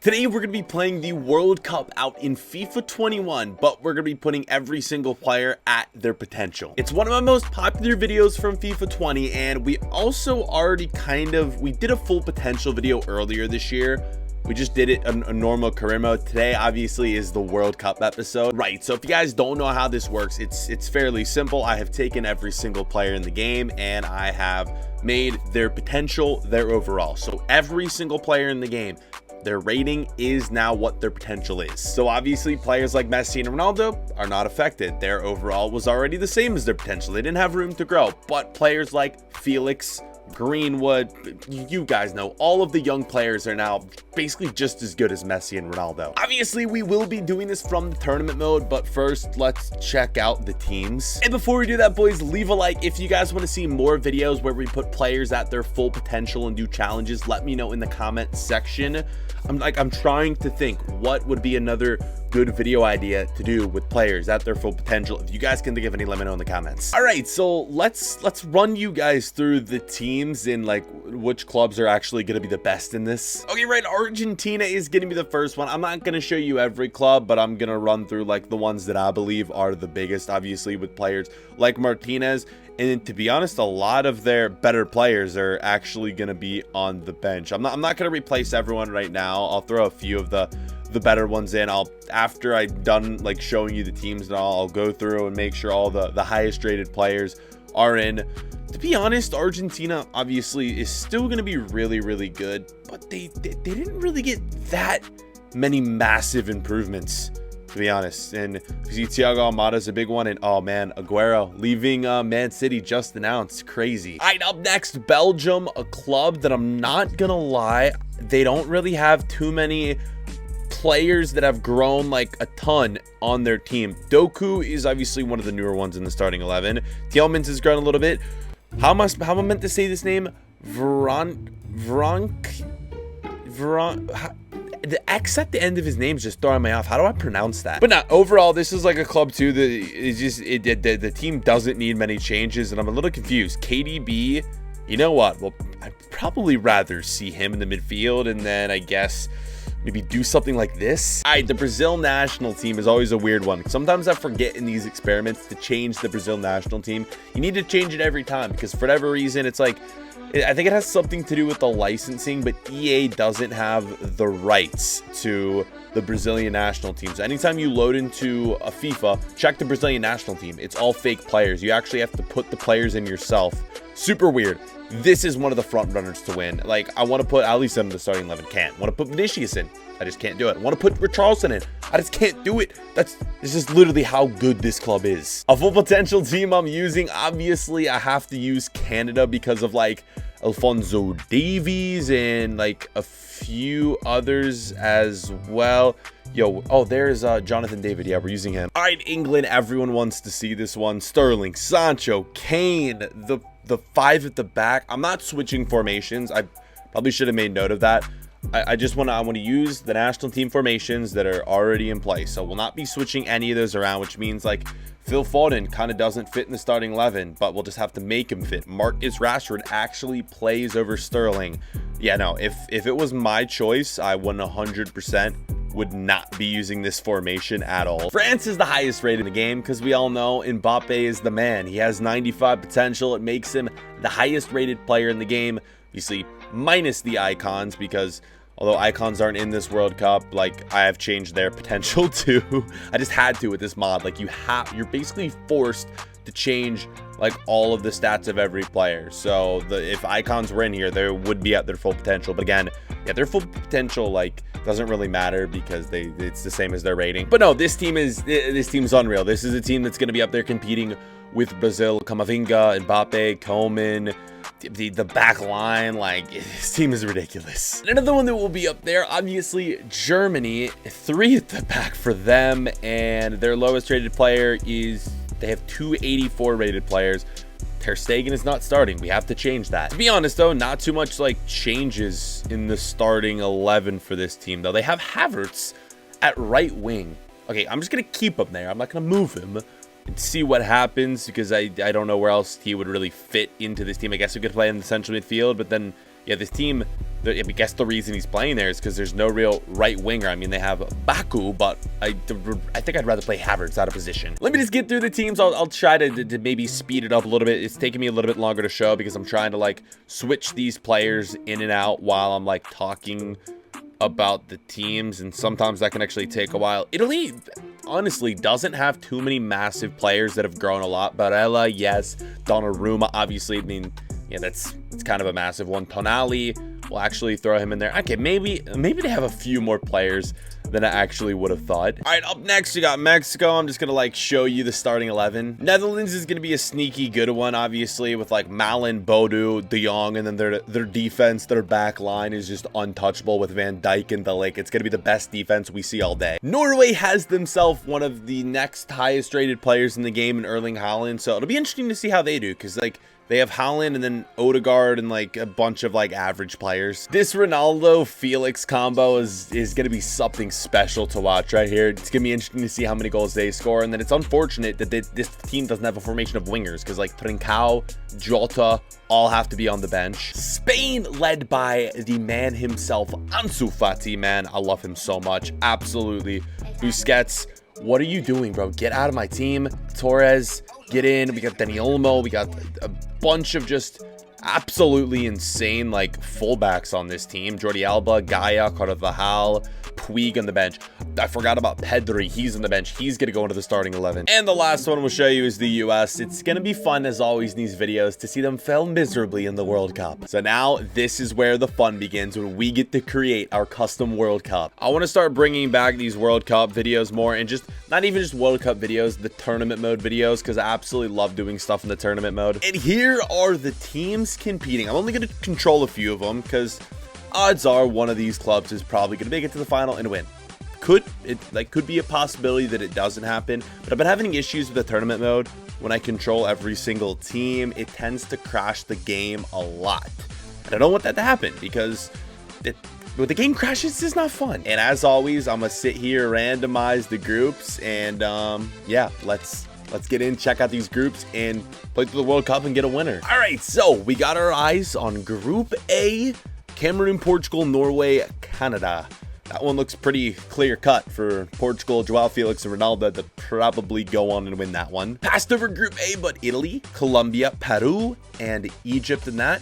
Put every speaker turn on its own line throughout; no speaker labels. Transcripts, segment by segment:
Today we're going to be playing the World Cup out in FIFA 21, but we're going to be putting every single player at their potential. It's one of my most popular videos from FIFA 20, and we also already we did a full potential video earlier this year. We just did it a normal career mode. Today obviously is the World Cup episode. Right, so if you guys don't know how this works, it's fairly simple. I have taken every single player in the game and I have made their potential their overall. So every single player in the game, their rating is now what their potential is. So obviously players like Messi and Ronaldo are not affected. Their overall was already the same as their potential. They didn't have room to grow. But players like Felix, Greenwood, you guys know, all of the young players are now basically just as good as Messi and Ronaldo. Obviously, we will be doing this from the tournament mode, but first, let's check out the teams. And before we do that, boys, leave a like. If you guys want to see more videos where we put players at their full potential and do challenges, let me know in the comment section. I'm trying to think what would be another good video idea to do with players at their full potential. If you guys can think of any, let me know in the comments. All right, so let's run you guys through the teams and like which clubs are actually going to be the best in this. Okay, right, Argentina is going to be the first one. I'm not going to show you every club, but I'm going to run through like the ones that I believe are the biggest, obviously with players like Martinez. And to be honest, a lot of their better players are actually going to be on the bench. I'm not going to replace everyone right now. I'll throw a few of the better ones in. After I'm done like showing you the teams and I'll go through and make sure all the highest rated players are in. To be honest, Argentina obviously is still going to be really good, but they didn't really get that many massive improvements, to be honest. And you see Thiago Almada is a big one, and oh man, Aguero leaving Man City just announced. Crazy. All right, up next, Belgium, a club that I'm not gonna lie, they don't really have too many players that have grown like a ton on their team. Doku is obviously one of the newer ones in the starting 11. Tielemans has grown a little bit. How am I meant to say this name? The X at the end of his name is just throwing me off. How do I pronounce that? But overall, this is like a club too that is just the team doesn't need many changes, and I'm a little confused. KDB, you know what? Well, I'd probably rather see him in the midfield, and then I guess maybe do something like this. All right, the Brazil national team is always a weird one. Sometimes I forget in these experiments to change the Brazil national team. You need to change it every time because for whatever reason, it's like, I think it has something to do with the licensing, but EA doesn't have the rights to the Brazilian national team. So anytime you load into a FIFA, check the Brazilian national team. It's all fake players. You actually have to put the players in yourself. Super weird. This is one of the front runners to win. Like, I want to put Alisson in the starting 11. Can't. Want to put Vinicius in. I just can't do it. Want to put Richarlison in. I just can't do it. This is literally how good this club is. A full potential team I'm using. Obviously, I have to use Canada because of like Alphonso Davies and like a few others as well. There's Jonathan David. Yeah, we're using him. All right, England. Everyone wants to see this one. Sterling, Sancho, Kane, the five at the back. I'm not switching formations. I probably should have made note of that. I want to use the national team formations that are already in place. So we'll not be switching any of those around, which means like Phil Foden kind of doesn't fit in the starting 11, but we'll just have to make him fit. Marcus Rashford actually plays over Sterling. Yeah, no, if it was my choice, I 100% would not be using this formation at all. France is the highest rated in the game because we all know Mbappe is the man. He has 95 potential. It makes him the highest rated player in the game. Obviously, minus the icons, because although icons aren't in this World Cup, like I have changed their potential too. I just had to with this mod. Like you're basically forced to change like all of the stats of every player. So if icons were in here, they would be at their full potential. But again, yeah, their full potential like doesn't really matter because it's the same as their rating. But no, this team's unreal. This is a team that's going to be up there competing with Brazil, Camavinga, Mbappe, Coman, the back line. Like, this team is ridiculous. Another one that will be up there, obviously Germany, 3 at the back for them, and their lowest rated player is, they have 284 rated players. Ter Stegen is not starting. We have to change that. To be honest though, not too much like changes in the starting 11 for this team though. They have Havertz at right wing. Okay, I'm just gonna keep him there. I'm not gonna move him and see what happens because I don't know where else he would really fit into this team. I guess we could play in the central midfield, but then yeah, this team I guess the reason he's playing there is because there's no real right winger. I mean, they have Baku, but I think I'd rather play Havertz out of position. Let me just get through the teams. I'll try to maybe speed it up a little bit. It's taking me a little bit longer to show because I'm trying to like switch these players in and out while I'm like talking about the teams, and sometimes that can actually take a while. Italy honestly doesn't have too many massive players that have grown a lot. Barella, yes. Donnarumma, obviously. I mean, yeah, it's kind of a massive one. Tonali, we'll actually throw him in there. Okay, maybe they have a few more players than I actually would have thought. All right, up next, we got Mexico. I'm just going to, like, show you the starting 11. Netherlands is going to be a sneaky good one, obviously, with, like, Malen, Bodu, De Jong, and then their defense, their back line is just untouchable with Van Dijk and De Ligt. It's going to be the best defense we see all day. Norway has themselves one of the next highest rated players in the game in Erling Haaland, so it'll be interesting to see how they do, because, like, they have Haaland and then Odegaard and like a bunch of like average players. This Ronaldo Felix combo is going to be something special to watch right here. It's going to be interesting to see how many goals they score. And then it's unfortunate that this team doesn't have a formation of wingers because like Trincao, Jota, all have to be on the bench. Spain led by the man himself, Ansu Fati, man. I love him so much. Absolutely. Busquets, what are you doing, bro? Get out of my team. Torres, get in. We got Dani Olmo. We got a bunch of just absolutely insane like fullbacks on this team. Jordi Alba, Gaia, Carvajal, Puig on the bench. I forgot about Pedri. He's on the bench. He's going to go into the starting 11. And the last one we'll show you is the US. It's going to be fun, as always, in these videos to see them fail miserably in the World Cup. So now this is where the fun begins, when we get to create our custom World Cup. I want to start bringing back these World Cup videos more, and just not even just World Cup videos, the tournament mode videos, because I absolutely love doing stuff in the tournament mode. And here are the teams competing. I'm only going to control a few of them because odds are one of these clubs is probably going to make it to the final and win. Could be a possibility that it doesn't happen, but I've been having issues with the tournament mode. When I control every single team, it tends to crash the game a lot, and I don't want that to happen because when the game crashes, it's not fun. And as always, I'm gonna sit here, randomize the groups, and yeah, let's get in, check out these groups, and play through the World Cup and get a winner. All right, so we got our eyes on Group A: Cameroon, Portugal, Norway, Canada. That one looks pretty clear-cut for Portugal, Joao Felix, and Ronaldo to probably go on and win that one. Passed over Group A, but Italy, Colombia, Peru, and Egypt in that.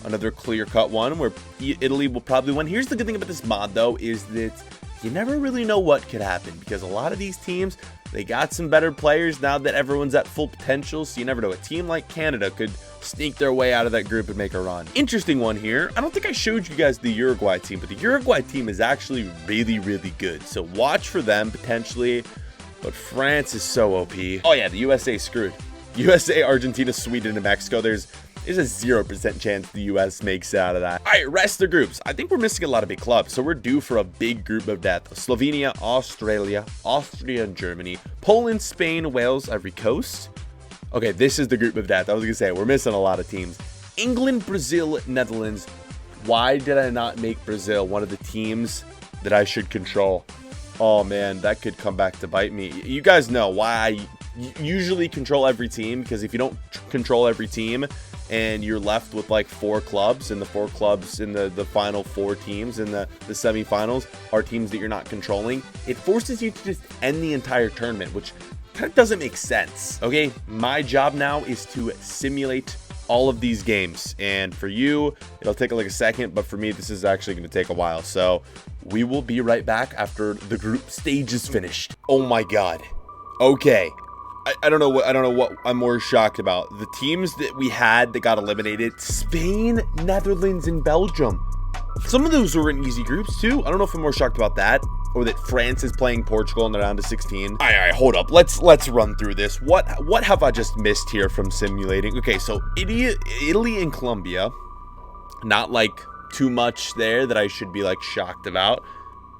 Another clear-cut one where Italy will probably win. Here's the good thing about this mod, though, is that you never really know what could happen because a lot of these teams, they got some better players now that everyone's at full potential, so you never know. A team like Canada could sneak their way out of that group and make a run. Interesting one here. I don't think I showed you guys the Uruguay team, but the Uruguay team is actually really, really good. So watch for them potentially, but France is so OP. Oh yeah, the USA screwed. USA, Argentina, Sweden, and Mexico. There's a 0% chance the US makes it out of that. All right, rest of the groups. I think we're missing a lot of big clubs, so we're due for a big group of death. Slovenia, Australia, Austria, and Germany. Poland, Spain, Wales, Ivory Coast. Okay, this is the group of death. I was gonna say, we're missing a lot of teams. England, Brazil, Netherlands. Why did I not make Brazil one of the teams that I should control? Oh man, that could come back to bite me. You guys know why I usually control every team, because if you don't control every team and you're left with like 4 clubs, and the 4 clubs in the final 4 teams in the semifinals are teams that you're not controlling, it forces you to just end the entire tournament, which kind of doesn't make sense. Okay, my job now is to simulate all of these games, and for you it'll take like a second, but for me this is actually going to take a while. So we will be right back after the group stage is finished. Oh my god. Okay, I don't know what I'm more shocked about. The teams that we had that got eliminated: Spain, Netherlands, and Belgium. Some of those were in easy groups too. I don't know if I'm more shocked about that, or that France is playing Portugal and they're down to 16. All right, hold up. Let's run through this. What have I just missed here from simulating? Okay, so Italy and Colombia, not like too much there that I should be like shocked about.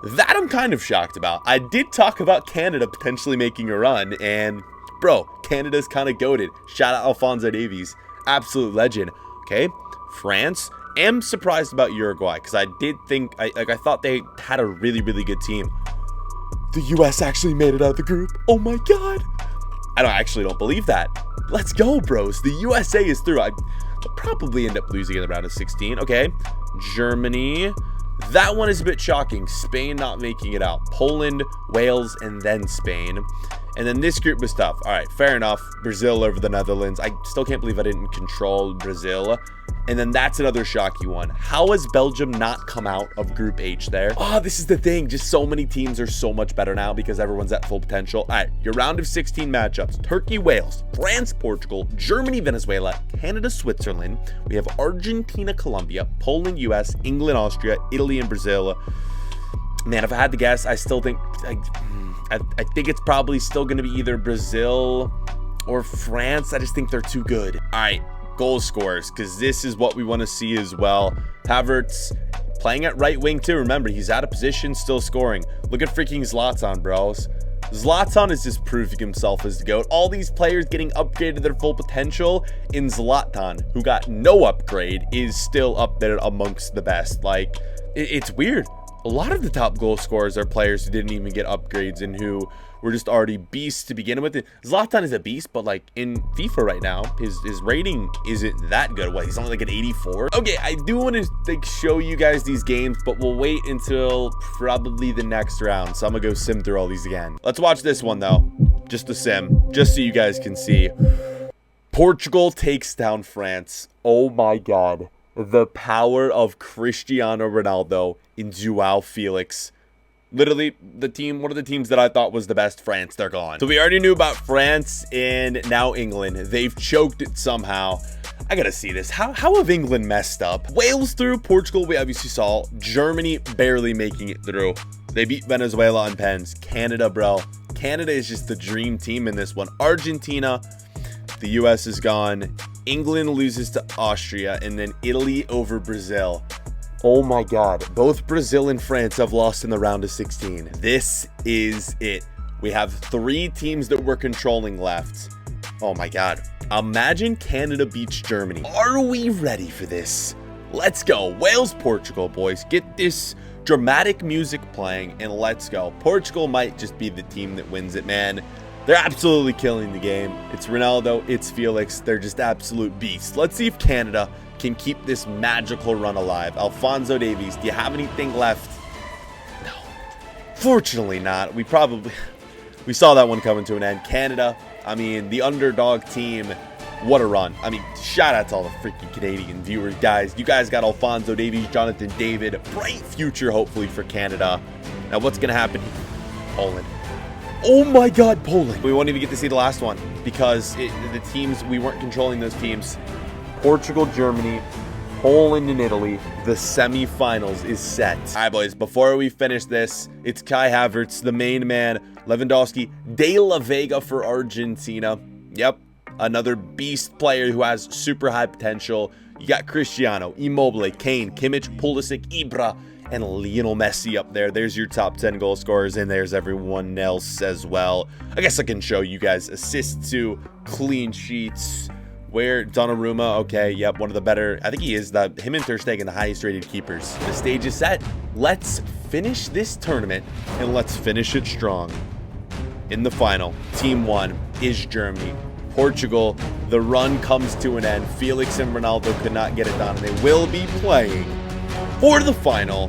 That I'm kind of shocked about. I did talk about Canada potentially making a run, and bro, Canada's kind of goated. Shout out Alphonso Davies, absolute legend. Okay, France. Am surprised about Uruguay because I did think I thought they had a really, really good team. The US actually made it out of the group. Oh my god, I actually don't believe that. Let's go, bros. The USA is through. I'll probably end up losing in the round of 16. Okay, Germany. That one is a bit shocking. Spain not making it out. Poland, Wales, and then Spain. And then this group was tough. All right, fair enough. Brazil over the Netherlands. I still can't believe I didn't control Brazil. And then that's another shocky one. How has Belgium not come out of Group H there? Oh, this is the thing. Just so many teams are so much better now because everyone's at full potential. All right, your round of 16 matchups. Turkey, Wales, France, Portugal, Germany, Venezuela, Canada, Switzerland. We have Argentina, Colombia, Poland, US, England, Austria, Italy, and Brazil. Man, if I had to guess, I still think... I think it's probably still going to be either Brazil or France. I just think they're too good. All right, goal scorers, because this is what we want to see as well. Havertz playing at right wing too. Remember, he's out of position, still scoring. Look at freaking Zlatan, bros. Zlatan is just proving himself as the GOAT. All these players getting upgraded to their full potential, in Zlatan, who got no upgrade, is still up there amongst the best. Like, it's weird. A lot of the top goal scorers are players who didn't even get upgrades and who were just already beasts to begin with. Zlatan is a beast, but like in FIFA right now, his rating isn't that good. What, he's only like an 84? Okay, I do want to like show you guys these games, but we'll wait until probably the next round. So I'm gonna go sim through all these again. Let's watch this one though. Just a sim, just so you guys can see. Portugal takes down France. Oh my God. The power of Cristiano Ronaldo in Joao Felix. Literally, one of the teams that I thought was the best, France, they're gone. So we already knew about France and now England. They've choked it somehow. I gotta see this. How have England messed up? Wales through, Portugal, we obviously saw. Germany barely making it through. They beat Venezuela on pens. Canada, bro. Canada is just the dream team in this one. Argentina, the US is gone. England loses to Austria, and then Italy over Brazil. Oh my God. Both Brazil and France have lost in the round of 16. This is it. We have 3 teams that we're controlling left. Oh my God. Imagine Canada beats Germany. Are we ready for this? Let's go. Wales, Portugal, boys. Get this dramatic music playing, and let's go. Portugal might just be the team that wins it, man. They're absolutely killing the game. It's Ronaldo, it's Felix. They're just absolute beasts. Let's see if Canada can keep this magical run alive. Alphonso Davies, do you have anything left? No. Fortunately not. We saw that one coming to an end. Canada, I mean, the underdog team, what a run. I mean, shout out to all the freaking Canadian viewers, guys. You guys got Alphonso Davies, Jonathan David. Bright future, hopefully, for Canada. Now, what's going to happen? Poland. Oh my God, Poland. We won't even get to see the last one because the teams, we weren't controlling those teams. Portugal, Germany, Poland, and Italy. The semifinals is set. All right, boys, before we finish this, it's Kai Havertz, the main man, Lewandowski, De La Vega for Argentina. Yep, another beast player who has super high potential. You got Cristiano, Immobile, Kane, Kimmich, Pulisic, Ibra, and Lionel Messi up there. There's your top 10 goal scorers, and there's everyone else as well. I guess I can show you guys assists to clean sheets. Where Donnarumma, okay, yep, one of the better, I think he is, him and Ter Stegen, the highest rated keepers. The stage is set. Let's finish this tournament, and let's finish it strong. In the final, Team 1 is Germany. Portugal, the run comes to an end. Felix and Ronaldo could not get it done, and they will be playing for the final.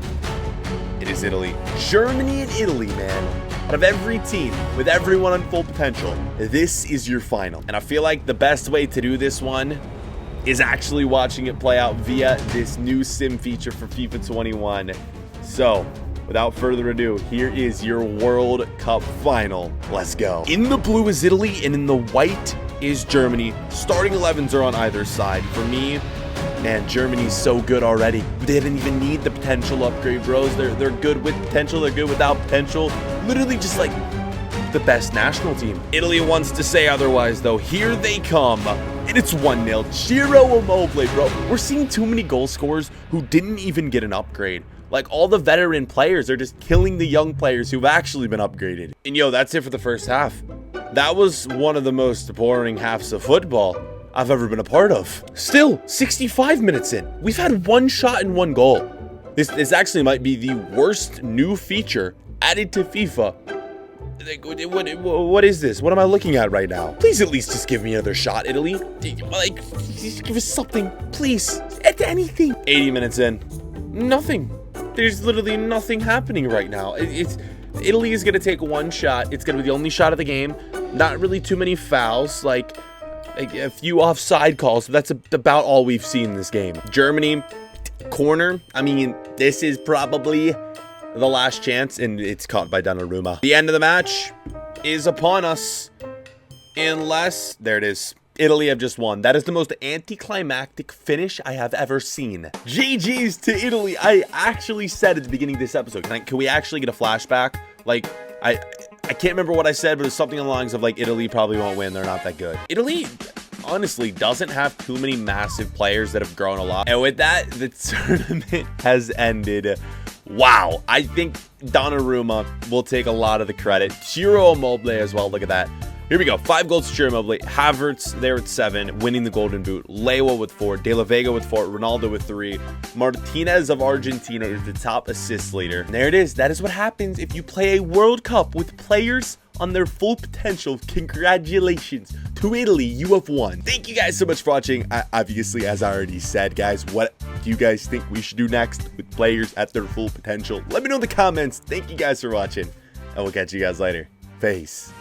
It is Italy. Germany and Italy, man. Out of every team, with everyone on full potential, this is your final. And I feel like the best way to do this one is actually watching it play out via this new sim feature for FIFA 21. So, without further ado, here is your World Cup final. Let's go. In the blue is Italy, and in the white is Germany. Starting 11s are on either side. For me, man, Germany's so good already. They didn't even need the potential upgrade, bros. They're good with potential. They're good without potential. Literally just like the best national team. Italy wants to say otherwise, though. Here they come. And it's 1-0. Ciro Immobile, bro. We're seeing too many goal scorers who didn't even get an upgrade. Like, all the veteran players are just killing the young players who've actually been upgraded. And yo, that's it for the first half. That was one of the most boring halves of football I've ever been a part of. Still, 65 minutes in. We've had 1 shot and 1 goal. This actually might be the worst new feature added to FIFA. What is this? What am I looking at right now? Please at least just give me another shot, Italy. Like, just give us something, please. Anything. 80 minutes in. Nothing. There's literally nothing happening right now. Italy is going to take one shot. It's going to be the only shot of the game. Not really too many fouls, like a few offside calls. But that's about all we've seen in this game. Germany, corner. I mean, this is probably the last chance, and it's caught by Donnarumma. The end of the match is upon us. Unless, there it is. Italy have just won. That is the most anticlimactic finish I have ever seen. GG's to Italy. I actually said at the beginning of this episode, can we actually get a flashback? Like, I can't remember what I said, but it was something along the lines of like, Italy probably won't win. They're not that good. Italy honestly doesn't have too many massive players that have grown a lot. And with that, the tournament has ended. Wow. I think Donnarumma will take a lot of the credit. Ciro Immobile as well. Look at that. Here we go. 5 goals to Ciro Immobile. Havertz there at 7, winning the Golden Boot. Lewa with 4. De La Vega with 4. Ronaldo with 3. Martinez of Argentina is the top assist leader. And there it is. That is what happens if you play a World Cup with players on their full potential. Congratulations to Italy. You have won. Thank you guys so much for watching. Obviously, as I already said, guys, what do you guys think we should do next with players at their full potential? Let me know in the comments. Thank you guys for watching. And we'll catch you guys later. Peace.